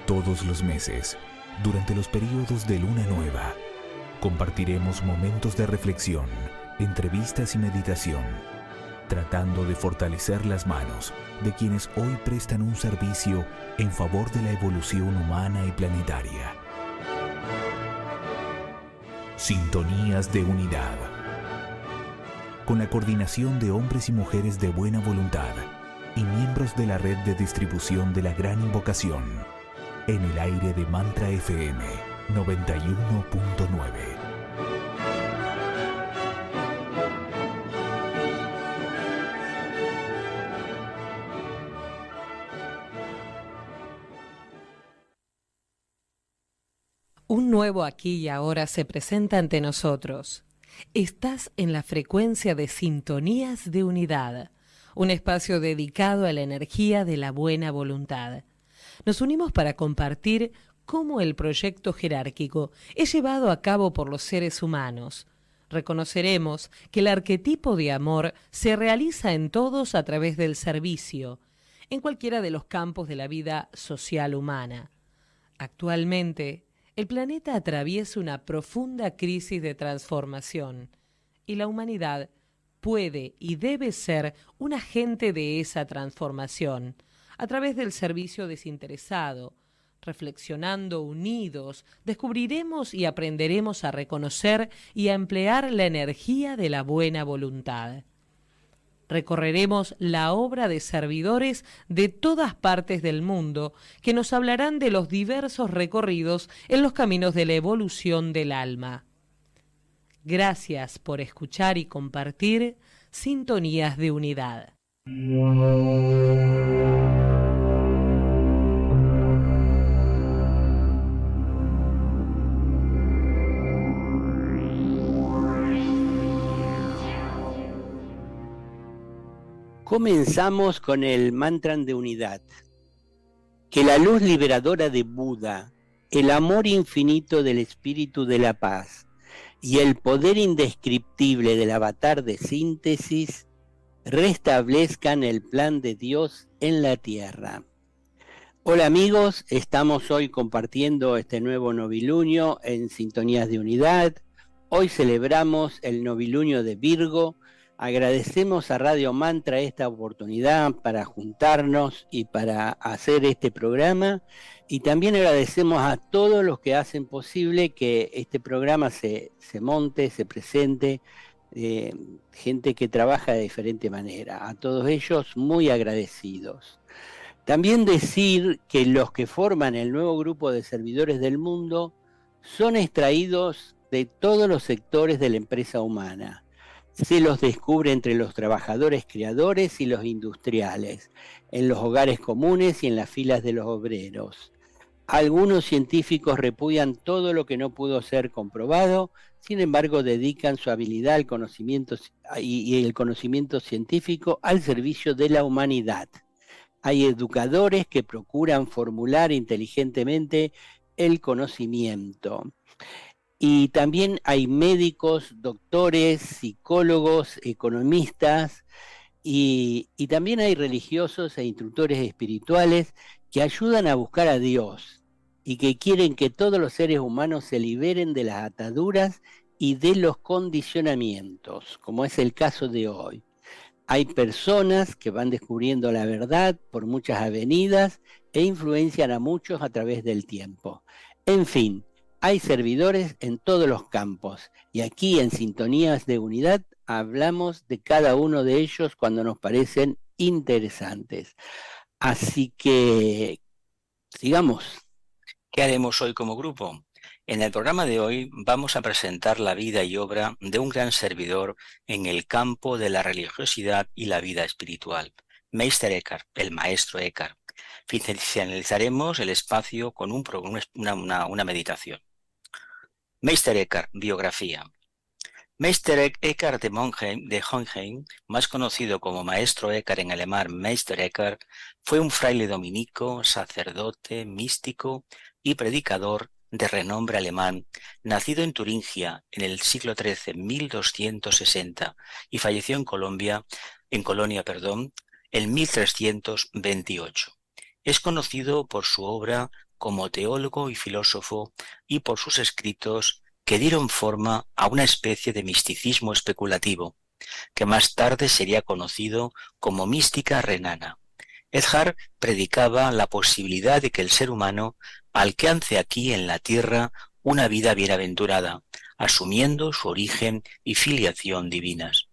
Todos los meses, durante los periodos de luna nueva, compartiremos momentos de reflexión, entrevistas y meditación, tratando de fortalecer las manos de quienes hoy prestan un servicio en favor de la evolución humana y planetaria. Sintonías de unidad. Con la coordinación de hombres y mujeres de buena voluntad y miembros de la red de distribución de la Gran Invocación, en el aire de Mantra FM 91.9. Un nuevo aquí y ahora se presenta ante nosotros. Estás en la frecuencia de Sintonías de Unidad, un espacio dedicado a la energía de la buena voluntad. Nos unimos para compartir cómo el proyecto jerárquico es llevado a cabo por los seres humanos. Reconoceremos que el arquetipo de amor se realiza en todos a través del servicio, en cualquiera de los campos de la vida social humana. Actualmente, el planeta atraviesa una profunda crisis de transformación y la humanidad puede y debe ser un agente de esa transformación a través del servicio desinteresado. Reflexionando unidos, descubriremos y aprenderemos a reconocer y a emplear la energía de la buena voluntad. Recorreremos la obra de servidores de todas partes del mundo que nos hablarán de los diversos recorridos en los caminos de la evolución del alma. Gracias por escuchar y compartir Sintonías de Unidad. Comenzamos con el mantra de unidad. Que la luz liberadora de Buda, el amor infinito del espíritu de la paz y el poder indescriptible del avatar de síntesis restablezcan el plan de Dios en la tierra. Hola amigos, estamos hoy compartiendo este nuevo novilunio en Sintonías de Unidad. Hoy celebramos el novilunio de Virgo. Agradecemos a Radio Mantra esta oportunidad para juntarnos y para hacer este programa, y también agradecemos a todos los que hacen posible que este programa se monte, se presente, gente que trabaja de diferente manera. A todos ellos muy agradecidos. También decir que los que forman el nuevo grupo de servidores del mundo son extraídos de todos los sectores de la empresa humana. Se los descubre entre los trabajadores creadores y los industriales, en los hogares comunes y en las filas de los obreros. Algunos científicos repudian todo lo que no pudo ser comprobado, sin embargo dedican su habilidad al conocimiento y el conocimiento científico al servicio de la humanidad. Hay educadores que procuran formular inteligentemente el conocimiento. Y también hay médicos, doctores, psicólogos, economistas, y también hay religiosos e instructores espirituales que ayudan a buscar a Dios y que quieren que todos los seres humanos se liberen de las ataduras y de los condicionamientos, como es el caso de hoy. Hay personas que van descubriendo la verdad por muchas avenidas e influencian a muchos a través del tiempo. En fin, hay servidores en todos los campos, y aquí en Sintonías de Unidad hablamos de cada uno de ellos cuando nos parecen interesantes. Así que, sigamos. ¿Qué haremos hoy como grupo? En el programa de hoy vamos a presentar la vida y obra de un gran servidor en el campo de la religiosidad y la vida espiritual, Meister Eckhart, el maestro Eckhart. Finalizaremos el espacio con una meditación. Meister Eckhart, biografía. Meister Eckhart de Hohenheim, más conocido como Maestro Eckhart en alemán Meister Eckhart, fue un fraile dominico, sacerdote, místico y predicador de renombre alemán, nacido en Turingia en el siglo XIII, 1260, y falleció en Colonia, en 1328. Es conocido por su obra como teólogo y filósofo y por sus escritos que dieron forma a una especie de misticismo especulativo, que más tarde sería conocido como mística renana. Edhard predicaba la posibilidad de que el ser humano alcance aquí en la tierra una vida bienaventurada, asumiendo su origen y filiación divinas.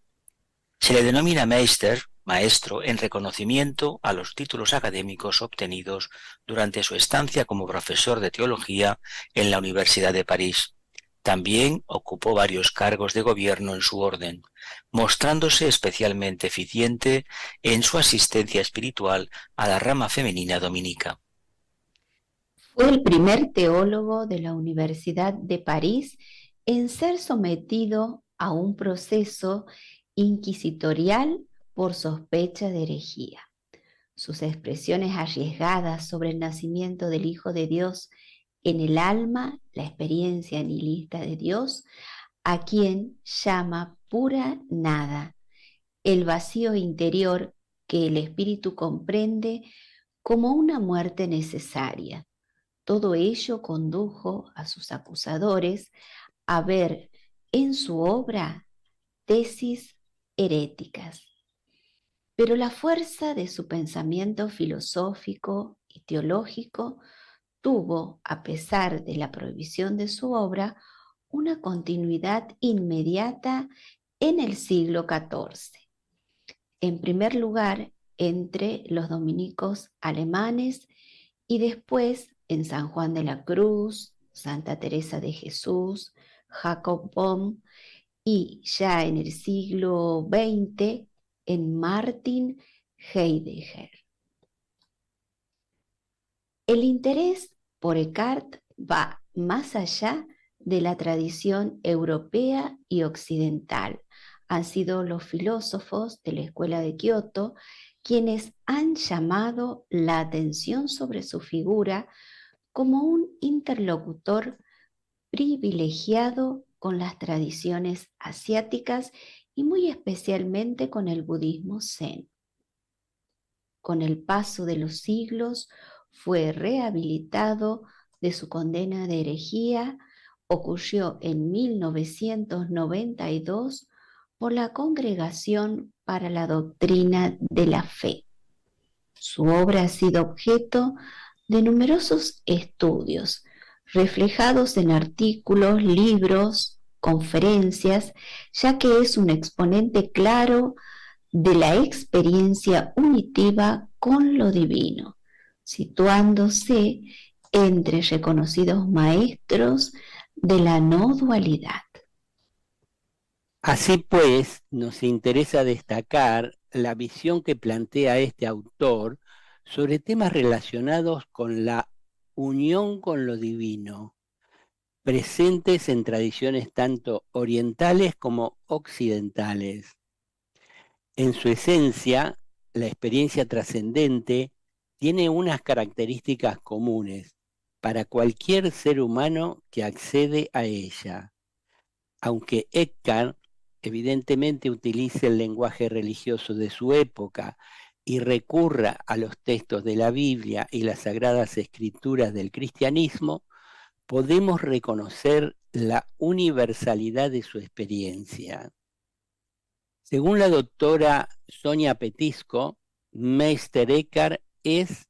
Se le denomina Meister, maestro, en reconocimiento a los títulos académicos obtenidos durante su estancia como profesor de teología en la Universidad de París. También ocupó varios cargos de gobierno en su orden, mostrándose especialmente eficiente en su asistencia espiritual a la rama femenina dominica. Fue el primer teólogo de la Universidad de París en ser sometido a un proceso inquisitorial por sospecha de herejía. Sus expresiones arriesgadas sobre el nacimiento del Hijo de Dios en el alma, la experiencia nihilista de Dios, a quien llama pura nada, el vacío interior que el espíritu comprende como una muerte necesaria. Todo ello condujo a sus acusadores a ver en su obra tesis heréticas. Pero la fuerza de su pensamiento filosófico y teológico tuvo, a pesar de la prohibición de su obra, una continuidad inmediata en el siglo XIV. En primer lugar, entre los dominicos alemanes y después en San Juan de la Cruz, Santa Teresa de Jesús, Jacob Bohm y ya en el siglo XX en Martin Heidegger. El interés por Eckhart va más allá de la tradición europea y occidental. Han sido los filósofos de la Escuela de Kioto quienes han llamado la atención sobre su figura como un interlocutor privilegiado con las tradiciones asiáticas y muy especialmente con el budismo zen. Con el paso de los siglos fue rehabilitado de su condena de herejía, ocurrió en 1992 por la Congregación para la Doctrina de la Fe. Su obra ha sido objeto de numerosos estudios, reflejados en artículos, libros, conferencias, ya que es un exponente claro de la experiencia unitiva con lo divino, situándose entre reconocidos maestros de la no dualidad. Así pues, nos interesa destacar la visión que plantea este autor sobre temas relacionados con la unión con lo divino, presentes en tradiciones tanto orientales como occidentales. En su esencia, la experiencia trascendente tiene unas características comunes para cualquier ser humano que accede a ella. Aunque Eckhart evidentemente utilice el lenguaje religioso de su época y recurra a los textos de la Biblia y las sagradas escrituras del cristianismo, podemos reconocer la universalidad de su experiencia. Según la doctora Sonia Petisco, Meister Eckhart es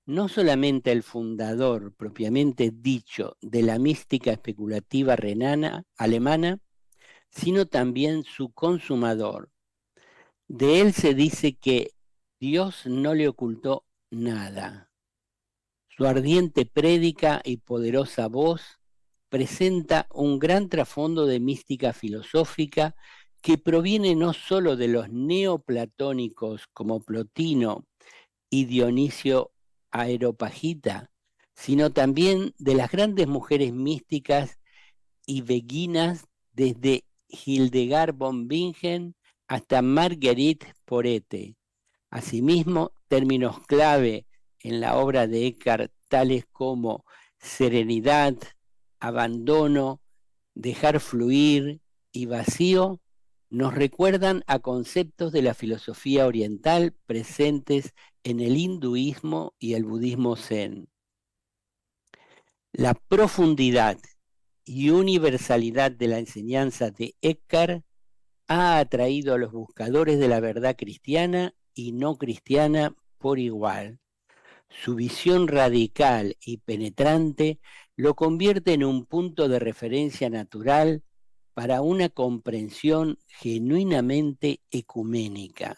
no solamente el fundador propiamente dicho de la mística especulativa renana alemana, sino también su consumador. De él se dice que Dios no le ocultó nada. Su ardiente prédica y poderosa voz presenta un gran trasfondo de mística filosófica que proviene no solo de los neoplatónicos como Plotino y Dionisio Areopagita, sino también de las grandes mujeres místicas y beguinas desde Hildegard von Bingen hasta Marguerite Porete. Asimismo, términos clave en la obra de Eckhart, tales como serenidad, abandono, dejar fluir y vacío, nos recuerdan a conceptos de la filosofía oriental presentes en el hinduismo y el budismo zen. La profundidad y universalidad de la enseñanza de Eckhart ha atraído a los buscadores de la verdad cristiana y no cristiana por igual. Su visión radical y penetrante lo convierte en un punto de referencia natural para una comprensión genuinamente ecuménica.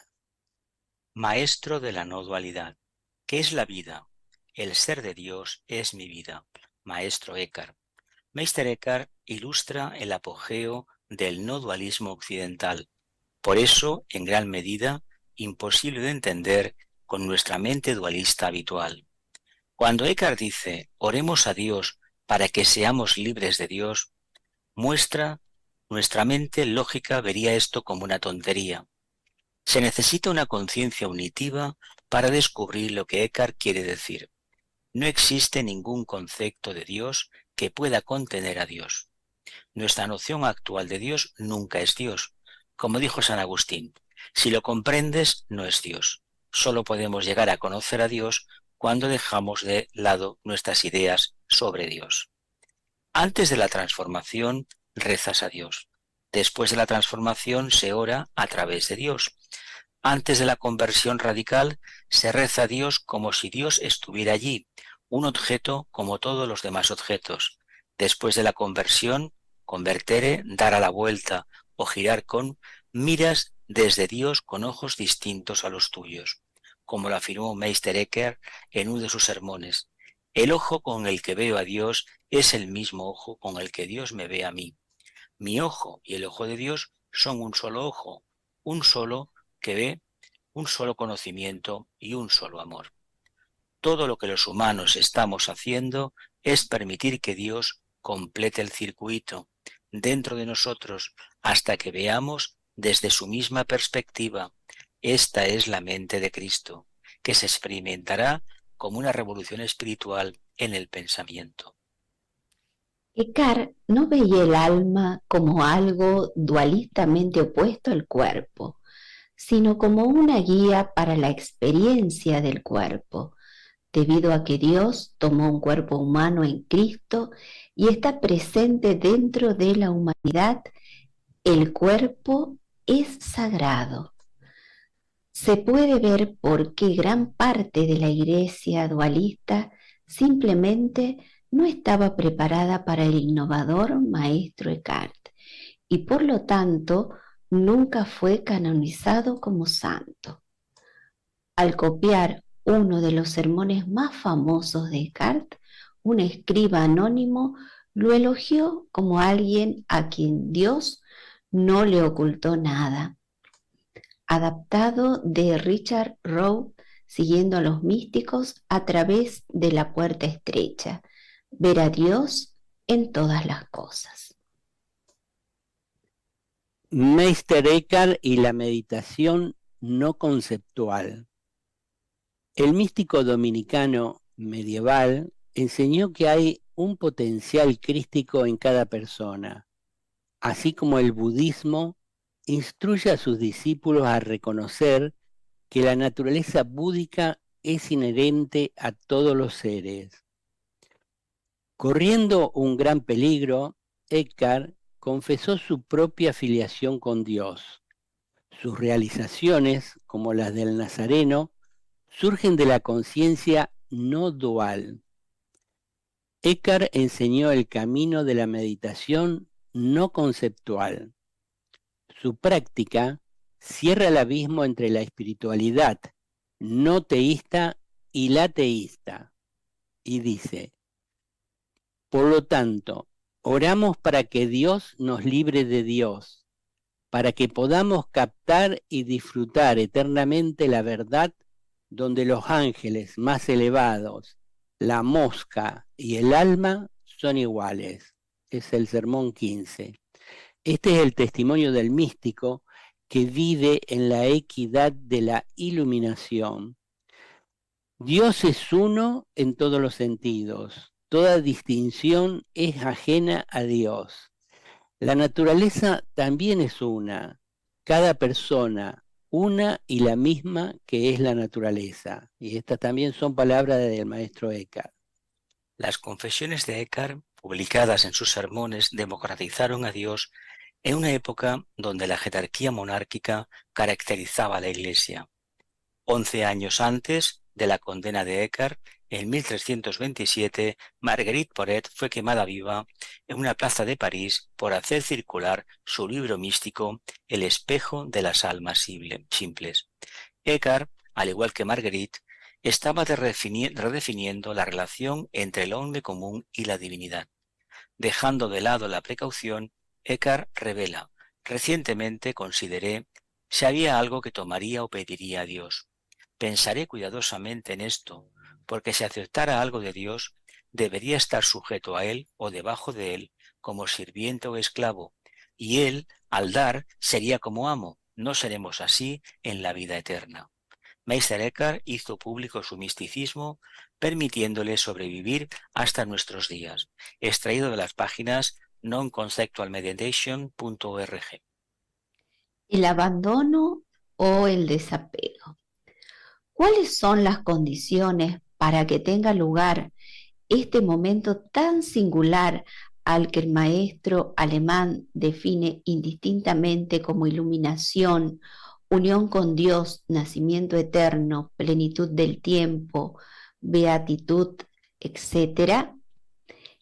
Maestro de la no dualidad. ¿Qué es la vida? El ser de Dios es mi vida. Maestro Eckhart. Meister Eckhart ilustra el apogeo del no dualismo occidental. Por eso, en gran medida, imposible de entender con nuestra mente dualista habitual. Cuando Eckhart dice, oremos a Dios para que seamos libres de Dios, nuestra mente lógica vería esto como una tontería. Se necesita una conciencia unitiva para descubrir lo que Eckhart quiere decir. No existe ningún concepto de Dios que pueda contener a Dios. Nuestra noción actual de Dios nunca es Dios. Como dijo San Agustín, si lo comprendes, no es Dios. Solo podemos llegar a conocer a Dios cuando dejamos de lado nuestras ideas sobre Dios. Antes de la transformación, rezas a Dios. Después de la transformación, se ora a través de Dios. Antes de la conversión radical, se reza a Dios como si Dios estuviera allí, un objeto como todos los demás objetos. Después de la conversión, convertere, dar a la vuelta o girar con, miras desde Dios con ojos distintos a los tuyos, como lo afirmó Meister Eckhart en uno de sus sermones. El ojo con el que veo a Dios es el mismo ojo con el que Dios me ve a mí. Mi ojo y el ojo de Dios son un solo ojo, un solo que ve, un solo conocimiento y un solo amor. Todo lo que los humanos estamos haciendo es permitir que Dios complete el circuito dentro de nosotros hasta que veamos desde su misma perspectiva. Esta es la mente de Cristo, que se experimentará como una revolución espiritual en el pensamiento. Eckhart no veía el alma como algo dualistamente opuesto al cuerpo, sino como una guía para la experiencia del cuerpo, debido a que Dios tomó un cuerpo humano en Cristo y está presente dentro de la humanidad. El cuerpo es sagrado. Se puede ver por qué gran parte de la iglesia dualista simplemente no estaba preparada para el innovador maestro Eckhart y por lo tanto nunca fue canonizado como santo. Al copiar uno de los sermones más famosos de Eckhart, un escriba anónimo lo elogió como alguien a quien Dios no le ocultó nada. Adaptado de Richard Rohr, siguiendo a los místicos a través de la puerta estrecha, ver a Dios en todas las cosas. Meister Eckhart y la meditación no conceptual. El místico dominicano medieval enseñó que hay un potencial crístico en cada persona, así como el budismo instruye a sus discípulos a reconocer que la naturaleza búdica es inherente a todos los seres. Corriendo un gran peligro, Eckhart confesó su propia filiación con Dios. Sus realizaciones, como las del Nazareno, surgen de la conciencia no dual. Eckhart enseñó el camino de la meditación no conceptual. Su práctica cierra el abismo entre la espiritualidad no teísta y la teísta, y dice: por lo tanto, oramos para que Dios nos libre de Dios, para que podamos captar y disfrutar eternamente la verdad donde los ángeles más elevados, la mosca y el alma son iguales. Es el sermón 15. Este es el testimonio del místico que vive en la equidad de la iluminación. Dios es uno en todos los sentidos. Toda distinción es ajena a Dios. La naturaleza también es una. Cada persona, una y la misma que es la naturaleza. Y estas también son palabras del maestro Eckhart. Las confesiones de Eckhart, publicadas en sus sermones, democratizaron a Dios en una época donde la jerarquía monárquica caracterizaba a la Iglesia. 11 años antes de la condena de Eckhart, en 1327, Marguerite Porete fue quemada viva en una plaza de París por hacer circular su libro místico El espejo de las almas simples. Eckhart, al igual que Marguerite, estaba redefiniendo la relación entre el hombre común y la divinidad. Dejando de lado la precaución, Eckhart revela: recientemente consideré si había algo que tomaría o pediría a Dios. Pensaré cuidadosamente en esto, porque si aceptara algo de Dios, debería estar sujeto a Él o debajo de Él, como sirviente o esclavo, y Él, al dar, sería como amo. No seremos así en la vida eterna. Meister Eckhart hizo público su misticismo, permitiéndole sobrevivir hasta nuestros días. Extraído de las páginas nonconceptualmeditation.org. El abandono o el desapego. ¿Cuáles son las condiciones para que tenga lugar este momento tan singular al que el maestro alemán define indistintamente como iluminación, unión con Dios, nacimiento eterno, plenitud del tiempo, beatitud, etcétera?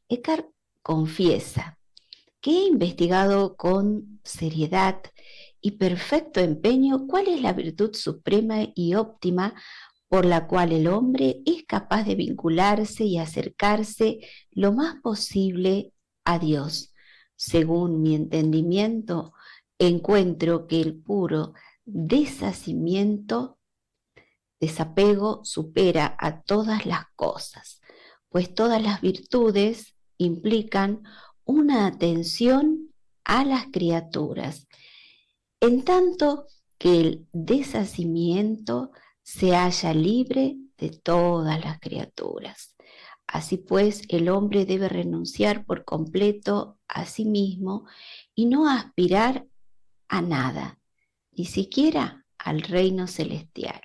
Eckhart confiesa que he investigado con seriedad y perfecto empeño cuál es la virtud suprema y óptima por la cual el hombre es capaz de vincularse y acercarse lo más posible a Dios. Según mi entendimiento, encuentro que el puro desapego supera a todas las cosas, pues todas las virtudes implican una atención a las criaturas, en tanto que el deshacimiento se halla libre de todas las criaturas. Así pues, el hombre debe renunciar por completo a sí mismo y no aspirar a nada, ni siquiera al reino celestial.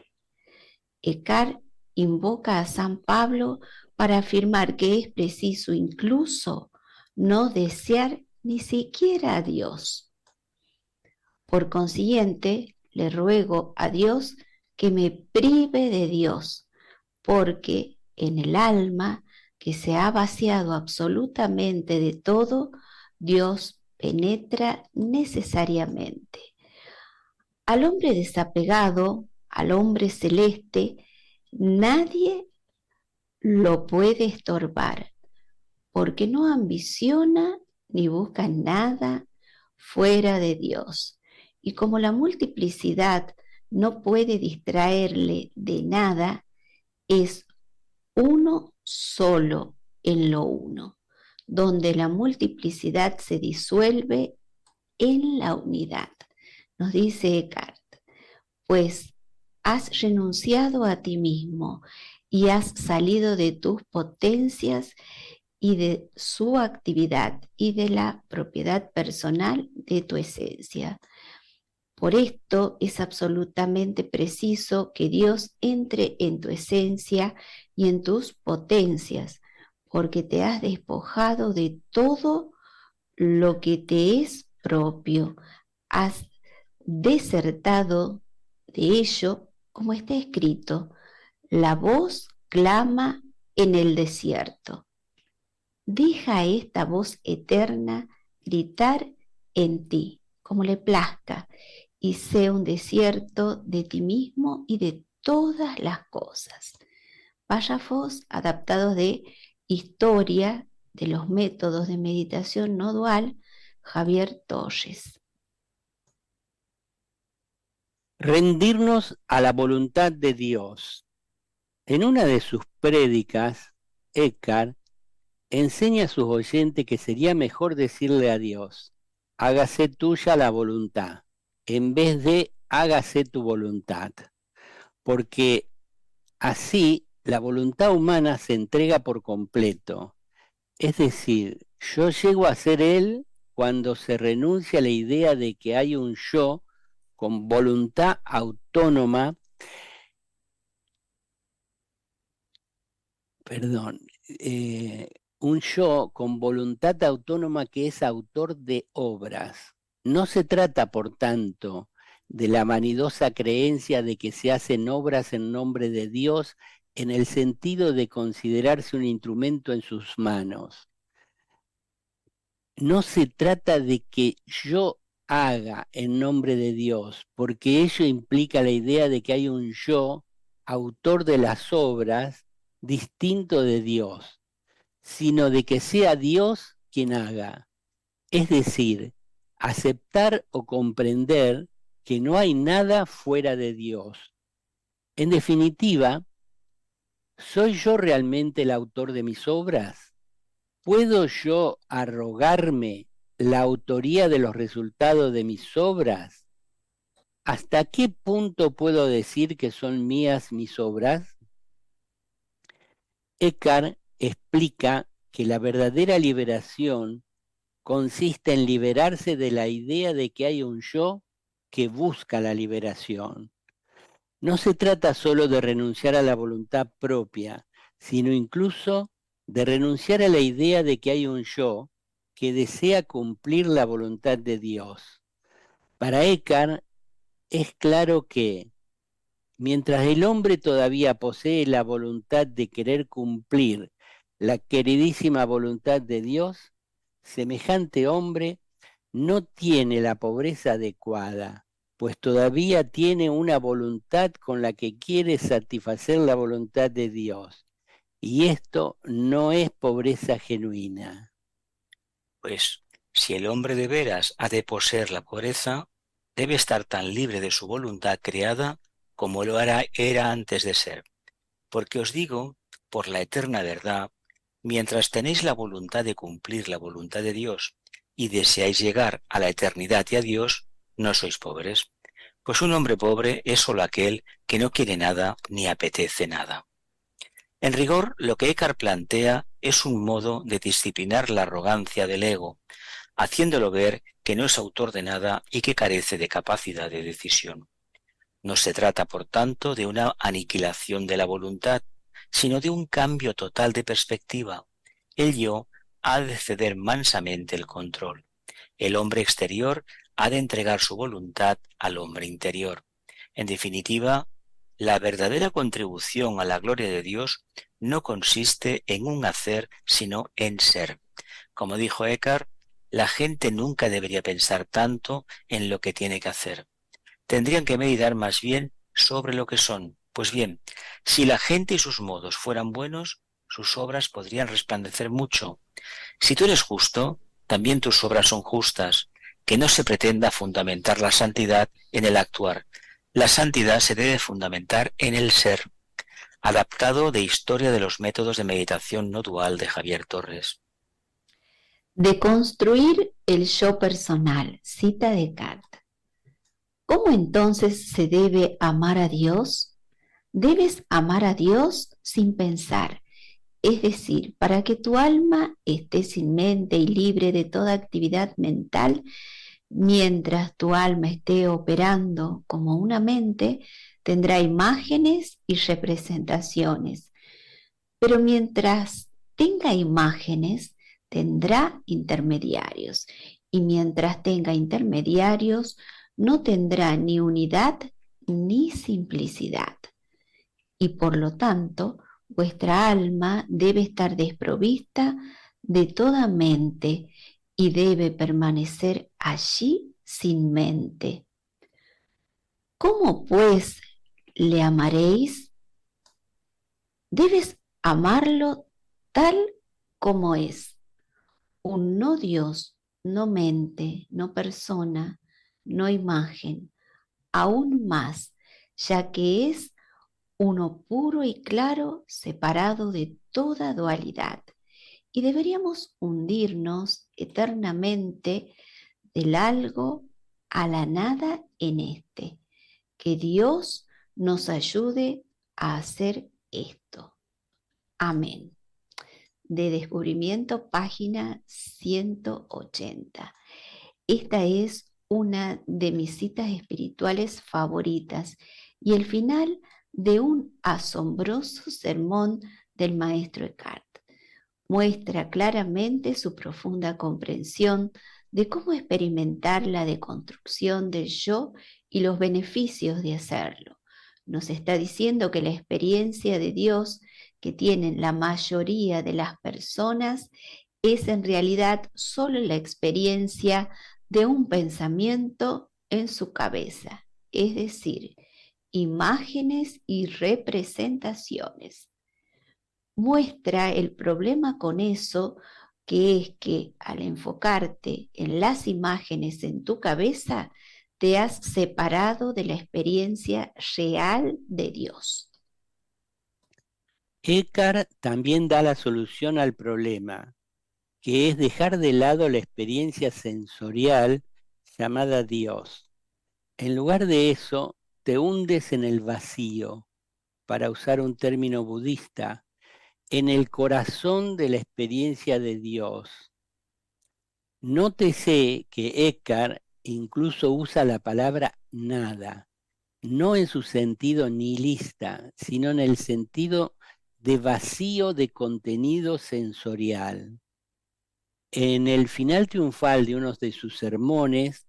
Eckhart invoca a San Pablo para afirmar que es preciso incluso no desear ni siquiera a Dios. Por consiguiente, le ruego a Dios que me prive de Dios, porque en el alma que se ha vaciado absolutamente de todo, Dios penetra necesariamente. Al hombre desapegado, al hombre celeste, nadie lo puede estorbar, porque no ambiciona ni busca nada fuera de Dios. Y como la multiplicidad no puede distraerle de nada, es uno solo en lo uno, donde la multiplicidad se disuelve en la unidad. Nos dice Eckhart, pues has renunciado a ti mismo y has salido de tus potencias y de su actividad y de la propiedad personal de tu esencia. Por esto es absolutamente preciso que Dios entre en tu esencia y en tus potencias, porque te has despojado de todo lo que te es propio. Has desertado de ello, como está escrito, la voz clama en el desierto. Deja esta voz eterna gritar en ti, como le plazca, y sea un desierto de ti mismo y de todas las cosas. Párrafos adaptados de Historia de los métodos de meditación no dual, Javier Torres. Rendirnos a la voluntad de Dios. En una de sus prédicas, Eckhart enseña a sus oyentes que sería mejor decirle a Dios: hágase tuya la voluntad, en vez de hágase tu voluntad, porque así la voluntad humana se entrega por completo. Es decir, yo llego a ser Él cuando se renuncia a la idea de que hay un yo con voluntad autónoma perdón, un yo con voluntad autónoma que es autor de obras. No se trata, por tanto, de la vanidosa creencia de que se hacen obras en nombre de Dios en el sentido de considerarse un instrumento en sus manos. No se trata de que yo haga en nombre de Dios, porque ello implica la idea de que hay un yo, autor de las obras, distinto de Dios, sino de que sea Dios quien haga. Es decir, aceptar o comprender que no hay nada fuera de Dios. En definitiva, ¿soy yo realmente el autor de mis obras? ¿Puedo yo arrogarme la autoría de los resultados de mis obras? ¿Hasta qué punto puedo decir que son mías mis obras? Eckhart explica que la verdadera liberación consiste en liberarse de la idea de que hay un yo que busca la liberación. No se trata solo de renunciar a la voluntad propia, sino incluso de renunciar a la idea de que hay un yo que desea cumplir la voluntad de Dios. Para Eckhart es claro que mientras el hombre todavía posee la voluntad de querer cumplir la queridísima voluntad de Dios, semejante hombre no tiene la pobreza adecuada, pues todavía tiene una voluntad con la que quiere satisfacer la voluntad de Dios. Y esto no es pobreza genuina. Pues si el hombre de veras ha de poseer la pobreza, debe estar tan libre de su voluntad creada como lo era antes de ser. Porque os digo, por la eterna verdad, mientras tenéis la voluntad de cumplir la voluntad de Dios y deseáis llegar a la eternidad y a Dios, no sois pobres. Pues un hombre pobre es solo aquel que no quiere nada ni apetece nada. En rigor, lo que Eckhart plantea es un modo de disciplinar la arrogancia del ego, haciéndolo ver que no es autor de nada y que carece de capacidad de decisión. No se trata, por tanto, de una aniquilación de la voluntad, sino de un cambio total de perspectiva. El yo ha de ceder mansamente el control. El hombre exterior ha de entregar su voluntad al hombre interior. En definitiva, la verdadera contribución a la gloria de Dios no consiste en un hacer, sino en ser. Como dijo Eckhart, la gente nunca debería pensar tanto en lo que tiene que hacer. Tendrían que meditar más bien sobre lo que son. Pues bien, si la gente y sus modos fueran buenos, sus obras podrían resplandecer mucho. Si tú eres justo, también tus obras son justas. Que no se pretenda fundamentar la santidad en el actuar. La santidad se debe fundamentar en el ser. Adaptado de Historia de los métodos de meditación no dual de Javier Torres. De construir el yo personal, cita de Descartes. ¿Cómo entonces se debe amar a Dios? Debes amar a Dios sin pensar, es decir, para que tu alma esté sin mente y libre de toda actividad mental. Mientras tu alma esté operando como una mente, tendrá imágenes y representaciones. Pero mientras tenga imágenes, tendrá intermediarios. Y mientras tenga intermediarios, no tendrá ni unidad ni simplicidad. Y por lo tanto, vuestra alma debe estar desprovista de toda mente y debe permanecer allí sin mente. ¿Cómo pues le amaréis? Debes amarlo tal como es, un no Dios, no mente, no persona, no imagen, aún más, ya que es uno puro y claro, separado de toda dualidad. Y deberíamos hundirnos eternamente del algo a la nada en este. Que Dios nos ayude a hacer esto. Amén. De Descubrimiento, página 180. Esta es una de mis citas espirituales favoritas y el final de un asombroso sermón del maestro Eckhart. Muestra claramente su profunda comprensión de cómo experimentar la deconstrucción del yo y los beneficios de hacerlo. Nos está diciendo que la experiencia de Dios que tienen la mayoría de las personas es en realidad solo la experiencia de un pensamiento en su cabeza, es decir, imágenes y representaciones. Muestra el problema con eso, que es que al enfocarte en las imágenes en tu cabeza, te has separado de la experiencia real de Dios. Eckhart también da la solución al problema, que es dejar de lado la experiencia sensorial llamada Dios. En lugar de eso, te hundes en el vacío, para usar un término budista, en el corazón de la experiencia de Dios. Nótese que Eckhart incluso usa la palabra nada, no en su sentido nihilista, sino en el sentido de vacío de contenido sensorial. En el final triunfal de uno de sus sermones,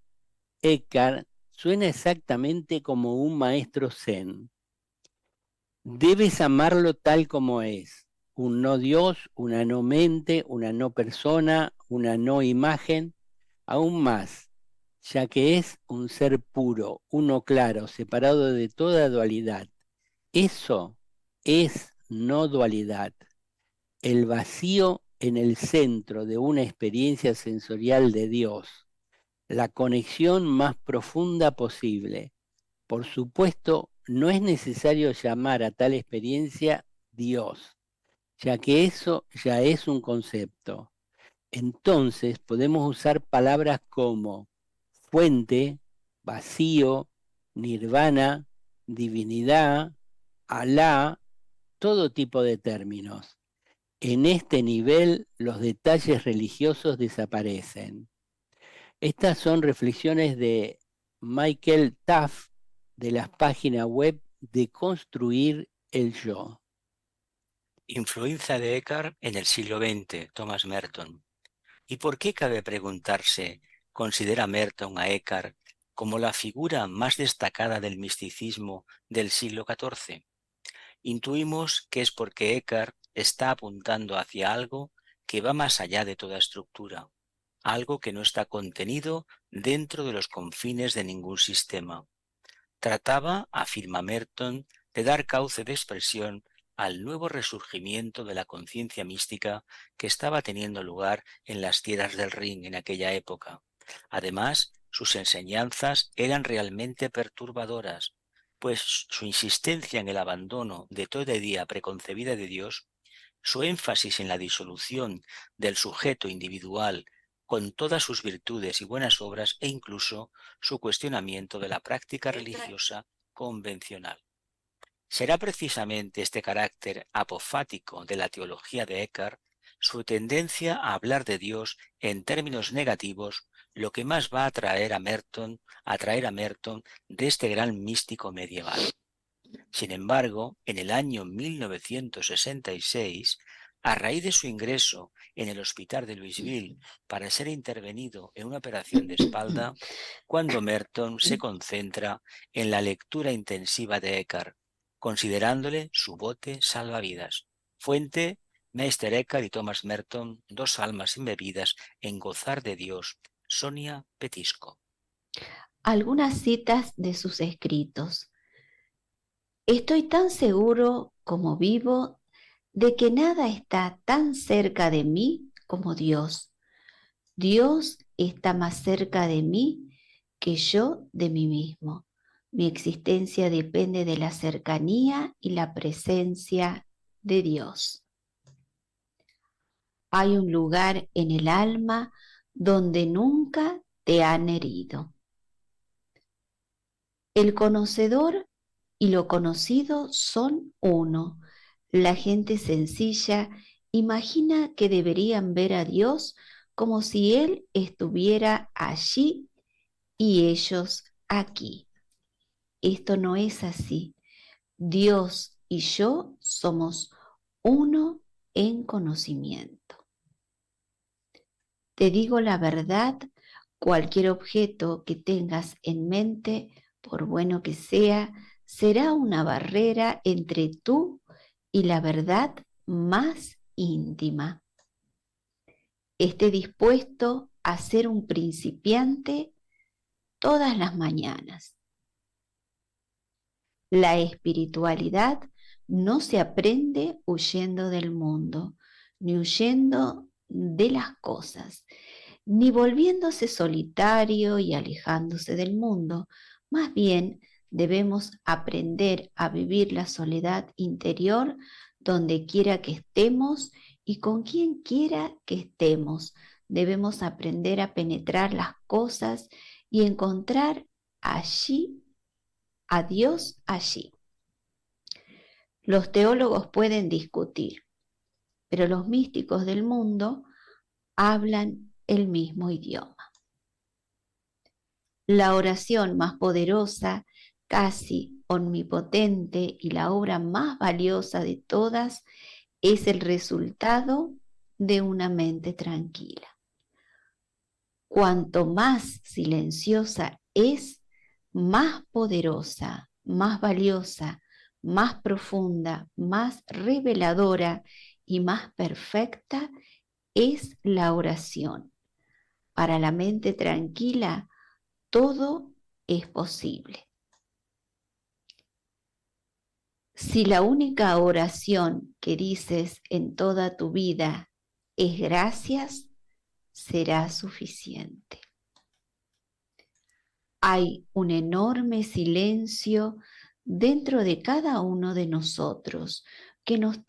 Eckhart suena exactamente como un maestro zen. Debes amarlo tal como es, un no Dios, una no mente, una no persona, una no imagen, aún más, ya que es un ser puro, uno claro, separado de toda dualidad. Eso es no dualidad, el vacío en el centro de una experiencia sensorial de Dios, la conexión más profunda posible. Por supuesto, no es necesario llamar a tal experiencia Dios, ya que eso ya es un concepto. Entonces podemos usar palabras como fuente, vacío, nirvana, divinidad, Alá, todo tipo de términos. En este nivel los detalles religiosos desaparecen. Estas son reflexiones de Michael Taft de la página web de Construir el Yo. Influencia de Eckhart en el siglo XX, Thomas Merton. ¿Y por qué cabe preguntarse, considera Merton a Eckhart como la figura más destacada del misticismo del siglo XIV? Intuimos que es porque Eckhart está apuntando hacia algo que va más allá de toda estructura, algo que no está contenido dentro de los confines de ningún sistema. Trataba, afirma Merton, de dar cauce de expresión al nuevo resurgimiento de la conciencia mística que estaba teniendo lugar en las tierras del Rin en aquella época. Además, sus enseñanzas eran realmente perturbadoras, pues su insistencia en el abandono de toda idea preconcebida de Dios, su énfasis en la disolución del sujeto individual con todas sus virtudes y buenas obras e incluso su cuestionamiento de la práctica religiosa convencional. Será precisamente este carácter apofático de la teología de Eckhart, su tendencia a hablar de Dios en términos negativos, lo que más va a atraer a Merton de este gran místico medieval. Sin embargo, en el año 1966, a raíz de su ingreso en el hospital de Louisville para ser intervenido en una operación de espalda, cuando Merton se concentra en la lectura intensiva de Eckhart, considerándole su bote salvavidas. Fuente: Meister Eckhart y Thomas Merton, dos almas embebidas en gozar de Dios. Sonia Petisco. Algunas citas de sus escritos. Estoy tan seguro como vivo de que nada está tan cerca de mí como Dios. Dios está más cerca de mí que yo de mí mismo. Mi existencia depende de la cercanía y la presencia de Dios. Hay un lugar en el alma donde nunca te han herido. El conocedor y lo conocido son uno. La gente sencilla imagina que deberían ver a Dios como si Él estuviera allí y ellos aquí. Esto no es así. Dios y yo somos uno en conocimiento. Te digo la verdad, cualquier objeto que tengas en mente, por bueno que sea, será una barrera entre tú y la verdad más íntima. Esté dispuesto a ser un principiante todas las mañanas. La espiritualidad no se aprende huyendo del mundo, ni huyendo de las cosas, ni volviéndose solitario y alejándose del mundo. Más bien, debemos aprender a vivir la soledad interior donde quiera que estemos y con quien quiera que estemos. Debemos aprender a penetrar las cosas y encontrar allí a Dios allí. Los teólogos pueden discutir, pero los místicos del mundo hablan el mismo idioma. La oración más poderosa, casi omnipotente y la obra más valiosa de todas es el resultado de una mente tranquila. Cuanto más silenciosa es, más poderosa, más valiosa, más profunda, más reveladora y más perfecta es la oración. Para la mente tranquila, todo es posible. Si la única oración que dices en toda tu vida es gracias, será suficiente. Hay un enorme silencio dentro de cada uno de nosotros que nos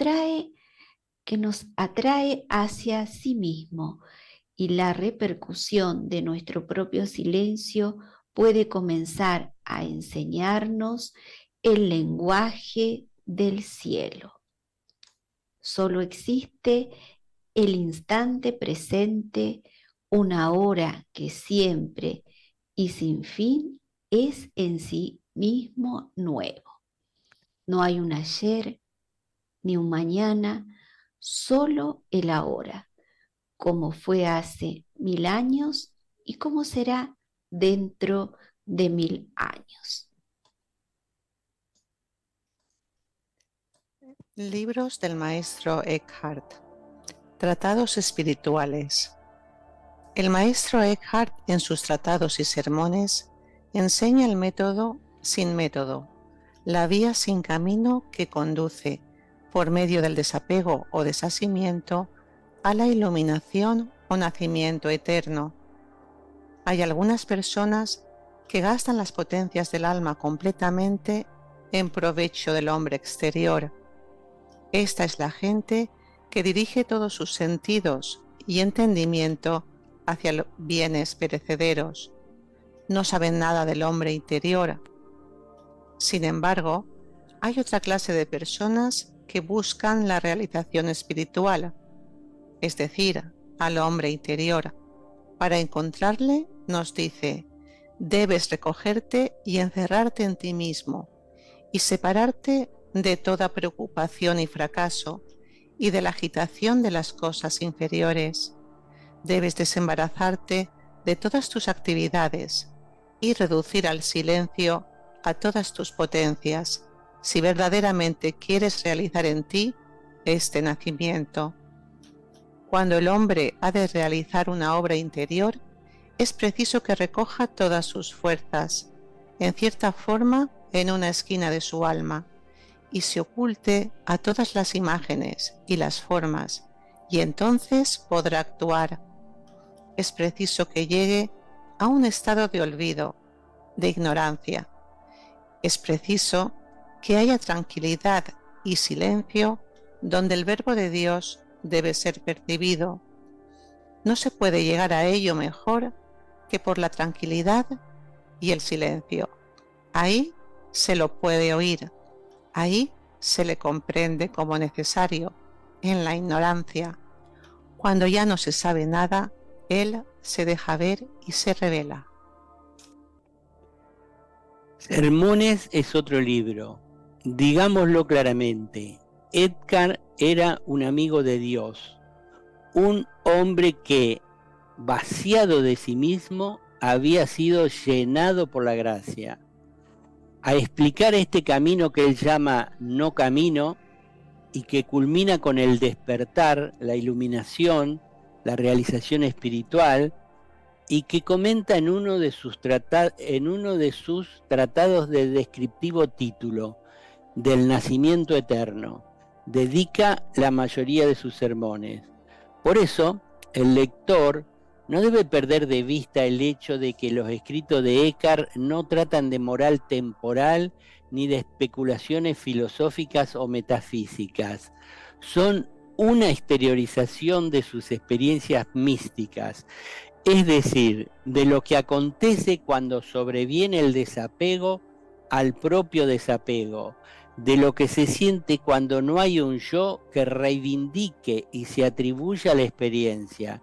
atrae hacia sí mismo, y la repercusión de nuestro propio silencio puede comenzar a enseñarnos el lenguaje del cielo. Solo existe el instante presente, una hora que siempre y sin fin es en sí mismo nuevo. No hay un ayer ni un mañana, solo el ahora, como fue hace 1000 años y como será dentro de 1000 años. Libros del maestro Eckhart. Tratados espirituales. El maestro Eckhart, en sus tratados y sermones, enseña el método sin método, la vía sin camino que conduce, por medio del desapego o desasimiento, a la iluminación o nacimiento eterno. Hay algunas personas que gastan las potencias del alma completamente en provecho del hombre exterior. Esta es la gente que dirige todos sus sentidos y entendimiento hacia los bienes perecederos. No saben nada del hombre interior. Sin embargo, hay otra clase de personas que buscan la realización espiritual, es decir, al hombre interior. Para encontrarle, nos dice, debes recogerte y encerrarte en ti mismo y separarte de toda preocupación y fracaso y de la agitación de las cosas inferiores. Debes desembarazarte de todas tus actividades y reducir al silencio a todas tus potencias, si verdaderamente quieres realizar en ti este nacimiento. Cuando el hombre ha de realizar una obra interior, es preciso que recoja todas sus fuerzas, en cierta forma, en una esquina de su alma, y se oculte a todas las imágenes y las formas, y entonces podrá actuar. Es preciso que llegue a un estado de olvido, de ignorancia. Es preciso que haya tranquilidad y silencio donde el verbo de Dios debe ser percibido. No se puede llegar a ello mejor que por la tranquilidad y el silencio. Ahí se lo puede oír, ahí se le comprende como necesario, en la ignorancia. Cuando ya no se sabe nada, Él se deja ver y se revela. Sermones es otro libro. Digámoslo claramente, Eckhart era un amigo de Dios, un hombre que, vaciado de sí mismo, había sido llenado por la gracia. A explicar este camino que él llama no camino y que culmina con el despertar, la iluminación, la realización espiritual, y que comenta en uno de sus tratados de descriptivo título, Del nacimiento eterno, dedica la mayoría de sus sermones. Por eso, el lector no debe perder de vista el hecho de que los escritos de Eckhart no tratan de moral temporal ni de especulaciones filosóficas o metafísicas. Son una exteriorización de sus experiencias místicas, es decir, de lo que acontece cuando sobreviene el desapego al propio desapego, de lo que se siente cuando no hay un yo que reivindique y se atribuya a la experiencia,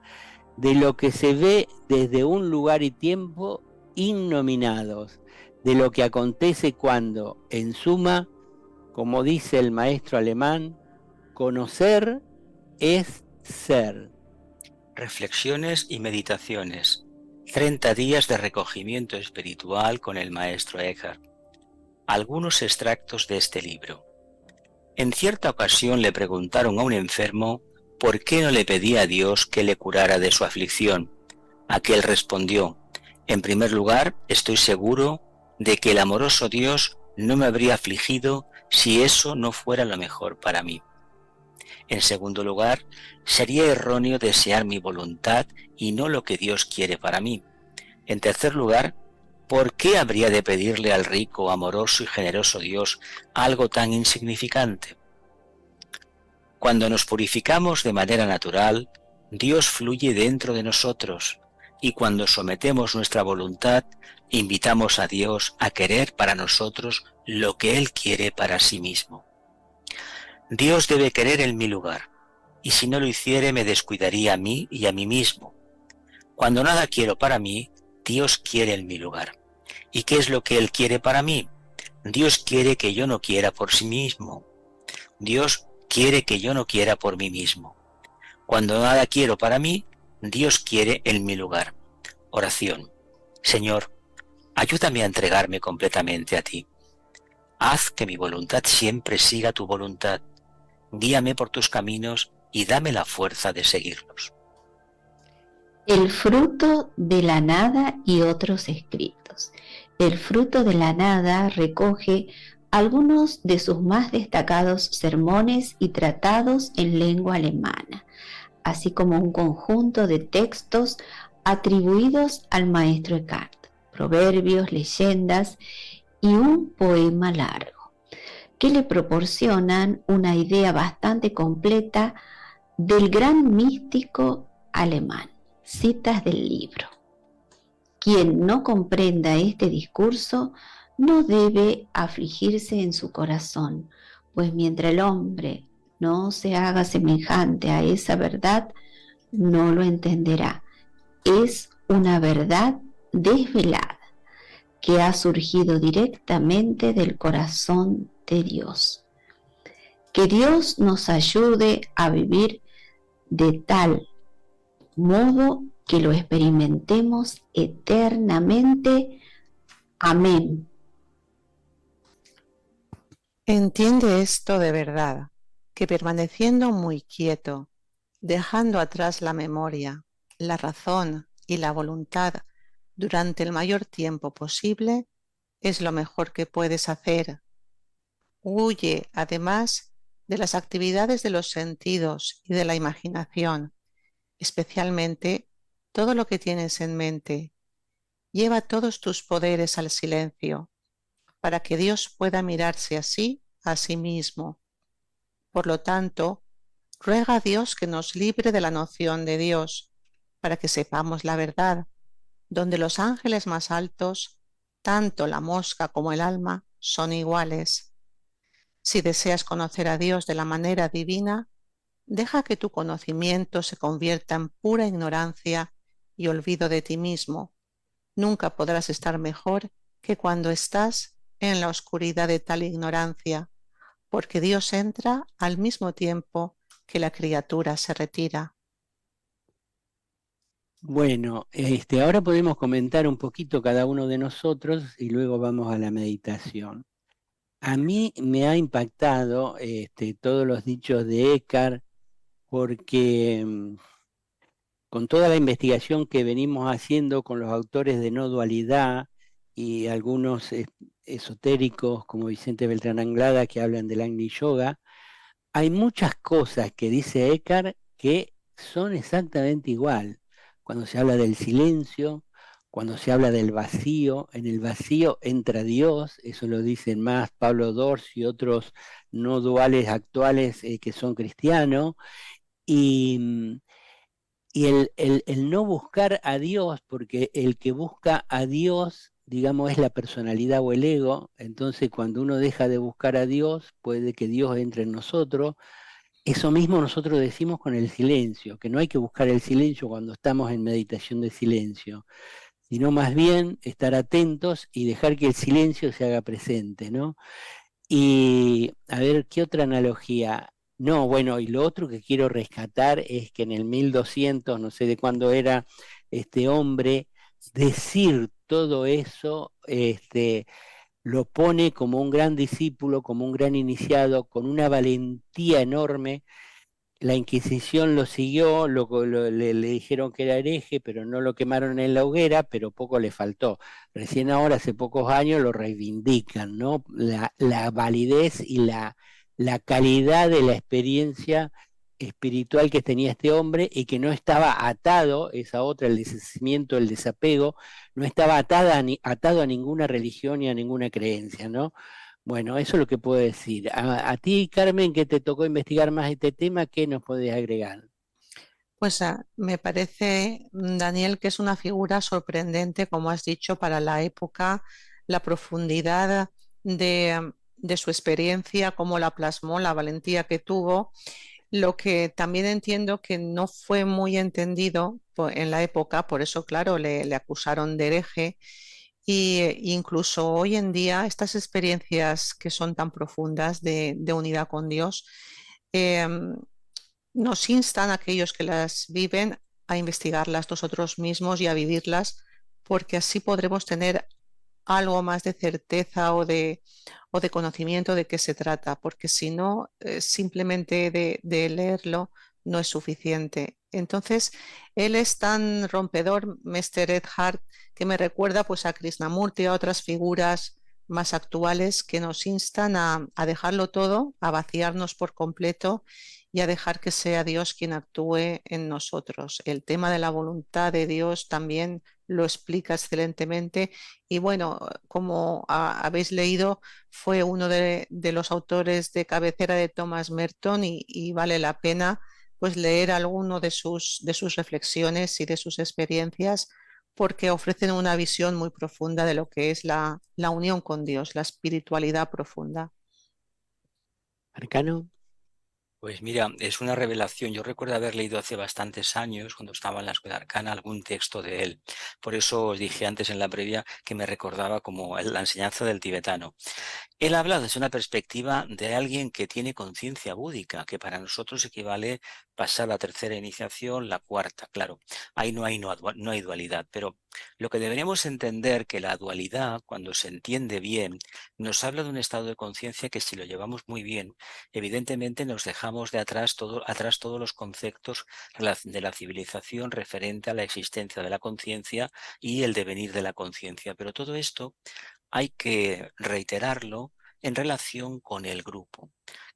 de lo que se ve desde un lugar y tiempo innominados, de lo que acontece cuando, en suma, como dice el maestro alemán, conocer es ser. Reflexiones y meditaciones. 30 días de recogimiento espiritual con el maestro Eckhart. Algunos extractos de este libro. En cierta ocasión le preguntaron a un enfermo por qué no le pedía a Dios que le curara de su aflicción. Aquel respondió: en primer lugar, estoy seguro de que el amoroso Dios no me habría afligido si eso no fuera lo mejor para mí. En segundo lugar, sería erróneo desear mi voluntad y no lo que Dios quiere para mí. En tercer lugar, ¿por qué habría de pedirle al rico, amoroso y generoso Dios algo tan insignificante? Cuando nos purificamos de manera natural, Dios fluye dentro de nosotros, y cuando sometemos nuestra voluntad, invitamos a Dios a querer para nosotros lo que Él quiere para sí mismo. Dios debe querer en mi lugar, y si no lo hiciere me descuidaría a mí y a mí mismo. Cuando nada quiero para mí, Dios quiere en mi lugar. ¿Y qué es lo que Él quiere para mí? Dios quiere que yo no quiera por sí mismo. Dios quiere que yo no quiera por mí mismo. Cuando nada quiero para mí, Dios quiere en mi lugar. Oración. Señor, ayúdame a entregarme completamente a ti. Haz que mi voluntad siempre siga tu voluntad. Guíame por tus caminos y dame la fuerza de seguirlos. El fruto de la nada y otros escritos. El fruto de la nada recoge algunos de sus más destacados sermones y tratados en lengua alemana, así como un conjunto de textos atribuidos al maestro Eckhart, proverbios, leyendas y un poema largo, que le proporcionan una idea bastante completa del gran místico alemán. Citas del libro. Quien no comprenda este discurso no debe afligirse en su corazón, pues mientras el hombre no se haga semejante a esa verdad, no lo entenderá. Es una verdad desvelada que ha surgido directamente del corazón de Dios. Que Dios nos ayude a vivir de tal modo que lo experimentemos eternamente. Amén. Entiende esto de verdad, que permaneciendo muy quieto, dejando atrás la memoria, la razón y la voluntad durante el mayor tiempo posible, es lo mejor que puedes hacer. Huye, además, de las actividades de los sentidos y de la imaginación, especialmente todo lo que tienes en mente. Lleva todos tus poderes al silencio, para que Dios pueda mirarse así a sí mismo. Por lo tanto, ruega a Dios que nos libre de la noción de Dios, para que sepamos la verdad, donde los ángeles más altos, tanto la mosca como el alma, son iguales. Si deseas conocer a Dios de la manera divina, deja que tu conocimiento se convierta en pura ignorancia y olvido de ti mismo. Nunca podrás estar mejor que cuando estás en la oscuridad de tal ignorancia, porque Dios entra al mismo tiempo que la criatura se retira. Bueno, ahora podemos comentar un poquito cada uno de nosotros y luego vamos a la meditación. A mí me ha impactado todos los dichos de Eckhart porque con toda la investigación que venimos haciendo con los autores de no dualidad y algunos esotéricos como Vicente Beltrán Anglada que hablan del Agni Yoga, hay muchas cosas que dice Eckhart que son exactamente igual. Cuando se habla del silencio, cuando se habla del vacío, en el vacío entra Dios, eso lo dicen más Pablo Dors y otros no duales actuales que son cristianos, y, y el no buscar a Dios, porque el que busca a Dios, digamos, es la personalidad o el ego, entonces cuando uno deja de buscar a Dios, puede que Dios entre en nosotros. Eso mismo nosotros decimos con el silencio, que no hay que buscar el silencio cuando estamos en meditación de silencio, sino más bien estar atentos y dejar que el silencio se haga presente, ¿no? Y a ver, ¿qué otra analogía? No, bueno, y lo otro que quiero rescatar es que en el 1200, no sé de cuándo era este hombre, decir todo eso, lo pone como un gran discípulo, como un gran iniciado, con una valentía enorme. La Inquisición lo siguió, le dijeron que era hereje, pero no lo quemaron en la hoguera, pero poco le faltó. Recién ahora, hace pocos años, lo reivindican, ¿no? La validez y la calidad de la experiencia espiritual que tenía este hombre y que no estaba atado, esa otra, el deshacimiento, el desapego, no estaba atado a ninguna religión ni a ninguna creencia, ¿no? Bueno, eso es lo que puedo decir. A ti, Carmen, que te tocó investigar más este tema, ¿qué nos podés agregar? Pues me parece, Daniel, que es una figura sorprendente, como has dicho, para la época, la profundidad de su experiencia, cómo la plasmó, la valentía que tuvo. Lo que también entiendo que no fue muy entendido en la época, por eso, claro, le acusaron de hereje. Y incluso hoy en día, estas experiencias que son tan profundas de unidad con Dios, em, nos instan a aquellos que las viven a investigarlas nosotros mismos y a vivirlas, porque así podremos tener algo más de certeza o de conocimiento de qué se trata, porque si no, simplemente de leerlo no es suficiente. Entonces, él es tan rompedor, Mr. Eckhart, que me recuerda pues a Krishnamurti, a otras figuras más actuales que nos instan a dejarlo todo, a vaciarnos por completo y a dejar que sea Dios quien actúe en nosotros. El tema de la voluntad de Dios también lo explica excelentemente y bueno, como habéis leído, fue uno de los autores de cabecera de Thomas Merton y vale la pena pues leer alguno de sus reflexiones y de sus experiencias porque ofrecen una visión muy profunda de lo que es la unión con Dios, la espiritualidad profunda. Arcano. Pues mira, es una revelación. Yo recuerdo haber leído hace bastantes años, cuando estaba en la escuela arcana, algún texto de él. Por eso os dije antes en la previa que me recordaba como la enseñanza del tibetano. Él habla desde una perspectiva de alguien que tiene conciencia búdica, que para nosotros equivale pasar la tercera iniciación, la cuarta. Claro, ahí no hay dualidad, pero lo que deberíamos entender que la dualidad, cuando se entiende bien, nos habla de un estado de conciencia que si lo llevamos muy bien, evidentemente nos dejamos de atrás todos los conceptos de la civilización referente a la existencia de la conciencia y el devenir de la conciencia. Pero todo esto hay que reiterarlo en relación con el grupo.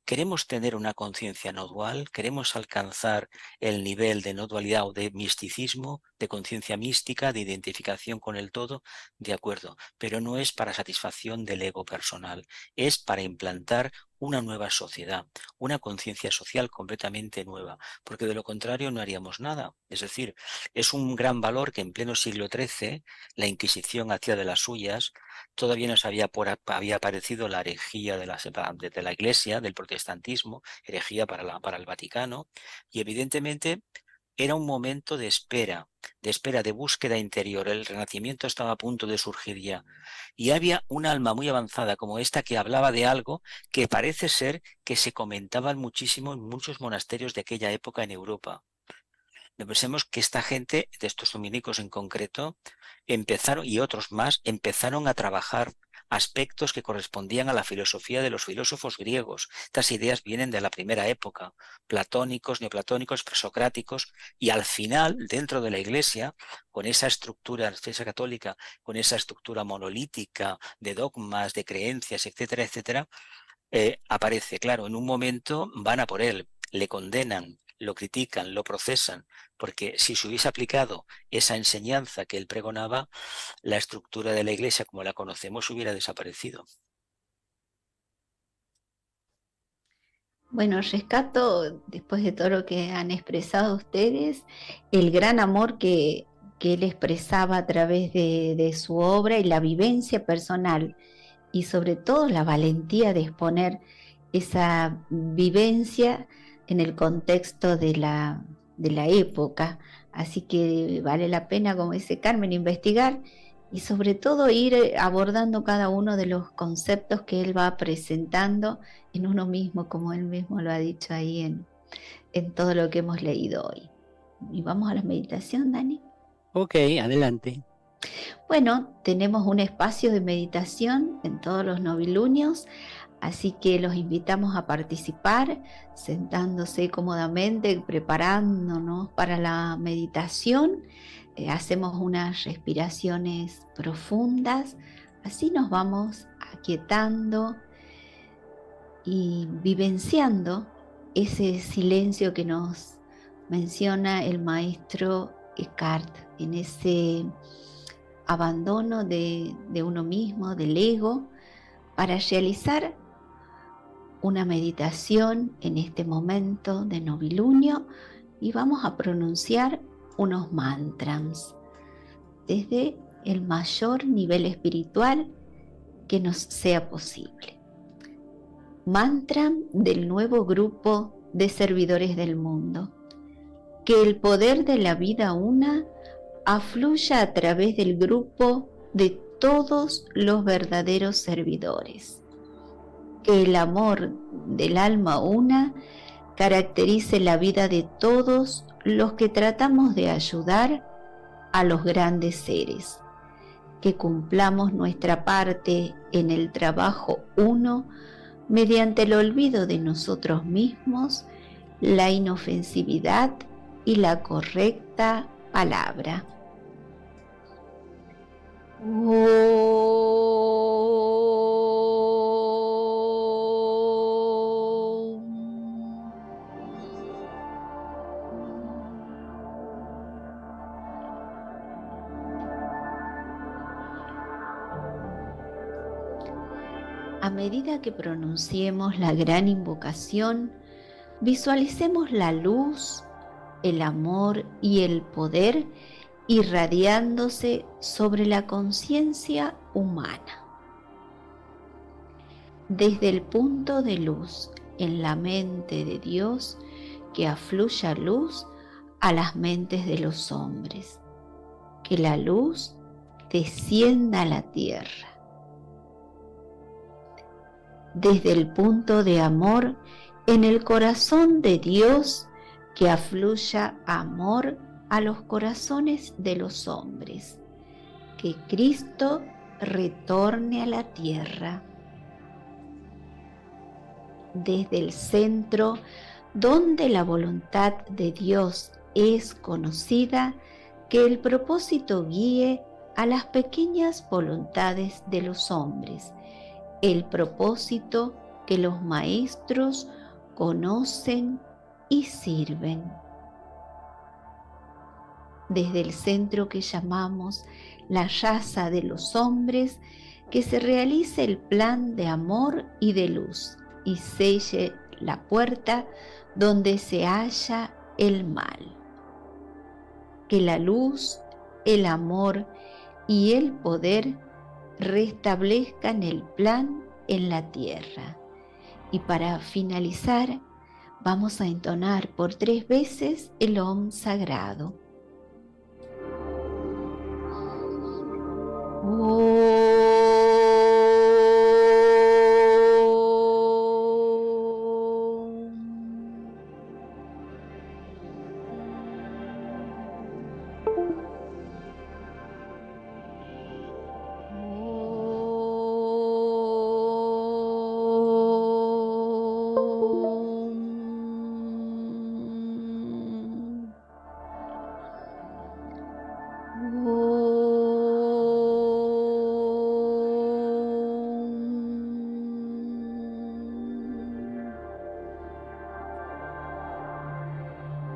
¿Queremos tener una conciencia no dual? ¿Queremos alcanzar el nivel de no dualidad o de misticismo, de conciencia mística, de identificación con el todo? De acuerdo, pero no es para satisfacción del ego personal, es para implantar una nueva sociedad, una conciencia social completamente nueva, porque de lo contrario no haríamos nada. Es decir, es un gran valor que en pleno siglo XIII la Inquisición hacía de las suyas. Todavía nos había aparecido la herejía de la Iglesia, del protestantismo, herejía para el Vaticano, y evidentemente era un momento de espera, de búsqueda interior. El renacimiento estaba a punto de surgir ya. Y había un alma muy avanzada como esta que hablaba de algo que parece ser que se comentaban muchísimo en muchos monasterios de aquella época en Europa. Pensemos que esta gente, de estos dominicos en concreto, empezaron, y otros más, empezaron a trabajar aspectos que correspondían a la filosofía de los filósofos griegos. Estas ideas vienen de la primera época, platónicos, neoplatónicos, presocráticos, y al final, dentro de la Iglesia, con esa estructura, la Iglesia católica, con esa estructura monolítica de dogmas, de creencias, etcétera, etcétera, aparece, claro, en un momento van a por él, le condenan, lo critican, lo procesan, porque si se hubiese aplicado esa enseñanza que él pregonaba, la estructura de la Iglesia como la conocemos hubiera desaparecido. Bueno, rescato, después de todo lo que han expresado ustedes, el gran amor que él expresaba a través de su obra y la vivencia personal, y sobre todo la valentía de exponer esa vivencia en el contexto de la época. Así que vale la pena, como dice Carmen, investigar y sobre todo ir abordando cada uno de los conceptos que él va presentando en uno mismo, como él mismo lo ha dicho ahí en todo lo que hemos leído hoy. Y vamos a la meditación, Dani. Ok, adelante. Bueno, tenemos un espacio de meditación en todos los novilunios, así que los invitamos a participar, sentándose cómodamente, preparándonos para la meditación. Hacemos unas respiraciones profundas, así nos vamos aquietando y vivenciando ese silencio que nos menciona el maestro Eckhart, en ese abandono de uno mismo, del ego, para realizar una meditación en este momento de novilunio, y vamos a pronunciar unos mantras desde el mayor nivel espiritual que nos sea posible. Mantra del nuevo grupo de servidores del mundo. Que el poder de la vida una afluya a través del grupo de todos los verdaderos servidores. Que el amor del alma una caracterice la vida de todos los que tratamos de ayudar a los grandes seres. Que cumplamos nuestra parte en el trabajo uno mediante el olvido de nosotros mismos, la inofensividad y la correcta palabra. A medida que pronunciemos la gran invocación, visualicemos la luz, el amor y el poder irradiándose sobre la conciencia humana. Desde el punto de luz en la mente de Dios, que afluya luz a las mentes de los hombres. Que la luz descienda a la tierra. Desde el punto de amor en el corazón de Dios, que afluya amor a los corazones de los hombres. Que Cristo retorne a la tierra. Desde el centro donde la voluntad de Dios es conocida, que el propósito guíe a las pequeñas voluntades de los hombres, el propósito que los maestros conocen y sirven. Desde el centro que llamamos la raza de los hombres, que se realice el plan de amor y de luz y selle la puerta donde se halla el mal. Que la luz, el amor y el poder restablezcan el plan en la tierra. Y para finalizar, Vamos a entonar por 3 veces el Om sagrado.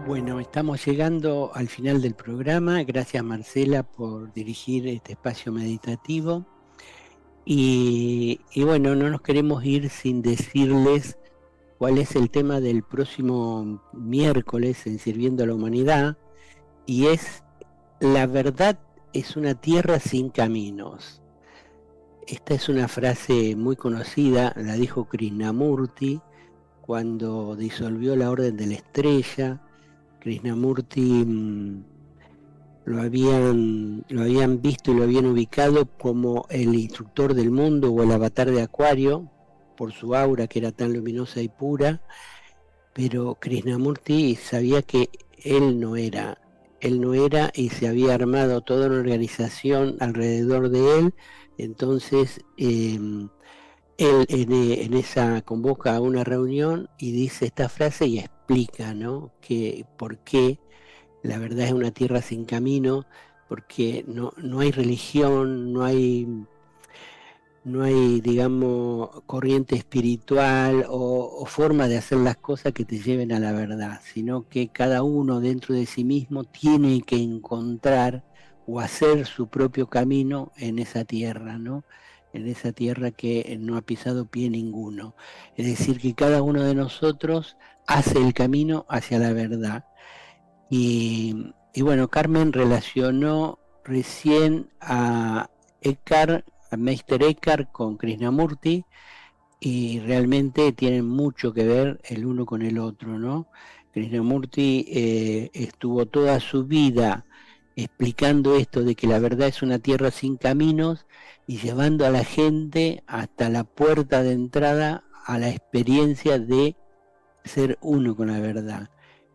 Bueno, estamos llegando al final del programa. Gracias, Marcela, por dirigir este espacio meditativo. Y bueno, no nos queremos ir sin decirles cuál es el tema del próximo miércoles en Sirviendo a la Humanidad, y es: la verdad es una tierra sin caminos. Esta es una frase muy conocida, la dijo Krishnamurti cuando disolvió la Orden de la Estrella. Krishnamurti lo habían visto y lo habían ubicado como el instructor del mundo o el avatar de Acuario, por su aura que era tan luminosa y pura, pero Krishnamurti sabía que él no era, y se había armado toda una organización alrededor de él. Entonces él en esa convoca a una reunión y dice esta frase y explica, ¿no?, que por qué la verdad es una tierra sin camino, porque no hay religión, no hay, digamos, corriente espiritual o forma de hacer las cosas que te lleven a la verdad, sino que cada uno dentro de sí mismo tiene que encontrar o hacer su propio camino en esa tierra, ¿no?, en esa tierra que no ha pisado pie ninguno. Es decir, que cada uno de nosotros hace el camino hacia la verdad. Y bueno, Carmen relacionó recién a Meister Eckhart con Krishnamurti, y realmente tienen mucho que ver el uno con el otro, ¿no? Krishnamurti estuvo toda su vida explicando esto de que la verdad es una tierra sin caminos y llevando a la gente hasta la puerta de entrada a la experiencia de ser uno con la verdad.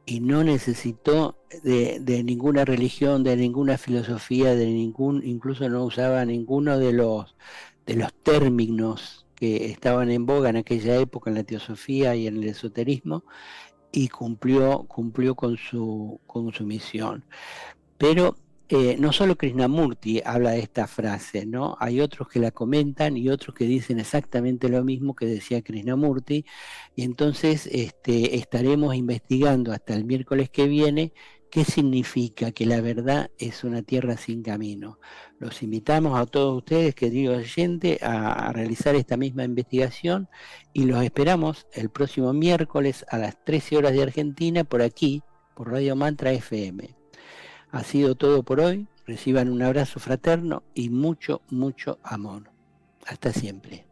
Y no necesitó de ninguna religión, de ninguna filosofía, incluso no usaba ninguno de los términos que estaban en boga en aquella época en la teosofía y en el esoterismo, y cumplió con su misión. Pero no solo Krishnamurti habla de esta frase, ¿no? Hay otros que la comentan y otros que dicen exactamente lo mismo que decía Krishnamurti, y entonces estaremos investigando hasta el miércoles que viene qué significa que la verdad es una tierra sin camino. Los invitamos a todos ustedes, queridos oyentes, a realizar esta misma investigación, y los esperamos el próximo miércoles a las 13 horas de Argentina, por aquí, por Radio Mantra FM. Ha sido todo por hoy. Reciban un abrazo fraterno y mucho, mucho amor. Hasta siempre.